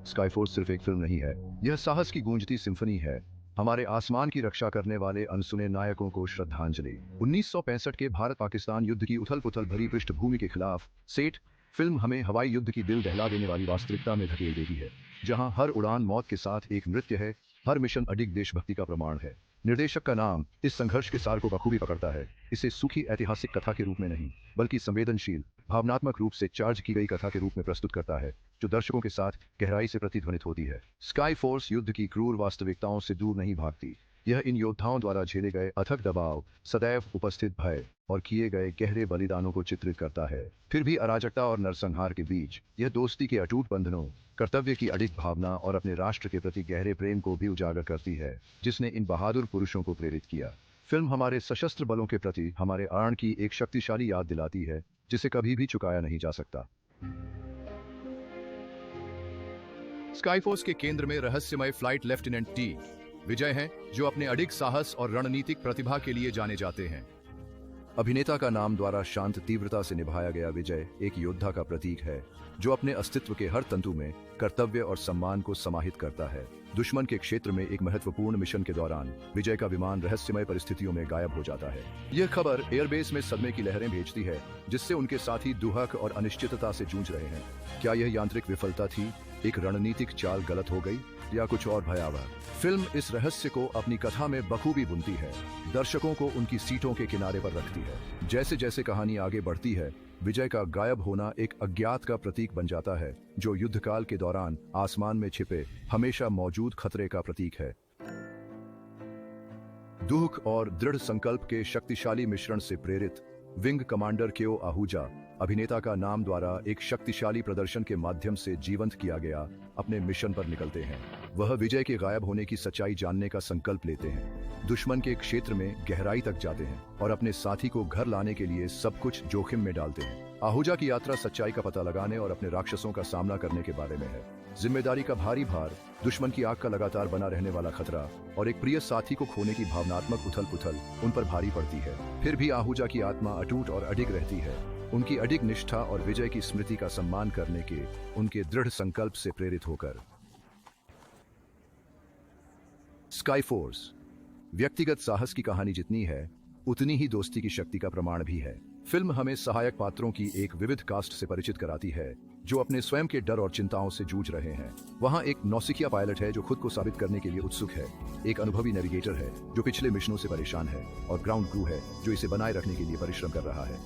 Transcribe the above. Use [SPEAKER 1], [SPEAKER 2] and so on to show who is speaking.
[SPEAKER 1] स्काईफोर्स सिर्फ एक फिल्म नहीं है, यह साहस की गूंजती सिम्फनी है। हमारे आसमान की रक्षा करने वाले अनसुने नायकों को श्रद्धांजलि। 1965 के भारत पाकिस्तान युद्ध की उथल-पुथल भरी पृष्ठभूमि के खिलाफ सेठ फिल्म हमें हवाई युद्ध की दिल दहला देने वाली वास्तविकता में धकेल देती है, जहां हर उड़ान मौत के साथ एक नृत्य है, हर मिशन अडिग देशभक्ति का प्रमाण है। निर्देशक का नाम इस संघर्ष के सार को बखूबी पकड़ता है। इसे सूखी ऐतिहासिक कथा के रूप में नहीं, बल्कि संवेदनशील, भावनात्मक रूप से चार्ज की गई कथा के रूप में प्रस्तुत करता है, जो दर्शकों के साथ गहराई से प्रतिध्वनित होती है। स्काई फोर्स युद्ध की क्रूर वास्तविकताओं से दूर नहीं भागती। यह इन योद्धाओं द्वारा झेले गए अथक दबाव, सदैव उपस्थित भय और किए गए गहरे बलिदानों को चित्रित करता है। फिर भी अराजकता और नरसंहार के बीच यह दोस्ती के अटूट बंधनों, कर्तव्य की अडिग भावना और अपने राष्ट्र के प्रति गहरे प्रेम को भी उजागर करती है, जिसने इन बहादुर पुरुषों को प्रेरित किया। फिल्म हमारे सशस्त्र बलों के प्रति हमारे आन की एक शक्तिशाली याद दिलाती है, जिसे कभी भी चुकाया नहीं जा सकता।
[SPEAKER 2] स्काईफोर्स के केंद्र में रहस्यमय फ्लाइट लेफ्टिनेंट टी विजय हैं, जो अपने अडिग साहस और रणनीतिक प्रतिभा के लिए जाने जाते हैं।
[SPEAKER 1] अभिनेता का नाम द्वारा शांत तीव्रता से निभाया गया विजय एक योद्धा का प्रतीक है, जो अपने अस्तित्व के हर तंतु में कर्तव्य और सम्मान को समाहित करता है। दुश्मन के क्षेत्र में एक महत्वपूर्ण मिशन के दौरान विजय का विमान रहस्यमय परिस्थितियों में गायब हो जाता है। यह खबर एयरबेस में सदमे की लहरें भेजती है, जिससे उनके साथी दुहक और अनिश्चितता से जूझ रहे हैं। क्या यह यांत्रिक विफलता थी, एक रणनीतिक चाल गलत हो गई, या कुछ और भयावह? फिल्म इस रहस्य को अपनी कथा में बखूबी बुनती है, दर्शकों को उनकी सीटों के किनारे पर रखती है। जैसे जैसे कहानी आगे बढ़ती है, विजय का गायब होना एक अज्ञात का प्रतीक बन जाता है, जो युद्धकाल के दौरान आसमान में छिपे हमेशा मौजूद खतरे का प्रतीक है। दुख और दृढ़ संकल्प के शक्तिशाली मिश्रण से प्रेरित विंग कमांडर केओ आहूजा अभिनेता का नाम द्वारा एक शक्तिशाली प्रदर्शन के माध्यम से जीवंत किया गया अपने मिशन पर निकलते हैं। वह विजय के गायब होने की सच्चाई जानने का संकल्प लेते हैं, दुश्मन के क्षेत्र में गहराई तक जाते हैं और अपने साथी को घर लाने के लिए सब कुछ जोखिम में डालते हैं। आहूजा की यात्रा सच्चाई का पता लगाने और अपने राक्षसों का सामना करने के बारे में है। जिम्मेदारी का भारी भार, दुश्मन की आग का लगातार बना रहने वाला खतरा और एक प्रिय साथी को खोने की भावनात्मक उथल-पुथल उन पर भारी पड़ती है। फिर भी आहूजा की आत्मा अटूट और अडिग रहती है, उनकी अडिग निष्ठा और विजय की स्मृति का सम्मान करने के उनके दृढ़ संकल्प से प्रेरित होकर। स्काईफोर्स व्यक्तिगत साहस की कहानी जितनी है, उतनी ही दोस्ती की शक्ति का प्रमाण भी है। फिल्म हमें सहायक पात्रों की एक विविध कास्ट से परिचित कराती है, जो अपने स्वयं के डर और चिंताओं से जूझ रहे हैं। वहाँ एक नौसिखिया पायलट है जो खुद को साबित करने के लिए उत्सुक है, एक अनुभवी नेविगेटर है जो पिछले मिशनों से परेशान है, और ग्राउंड क्रू है जो इसे बनाए रखने के लिए परिश्रम कर रहा है।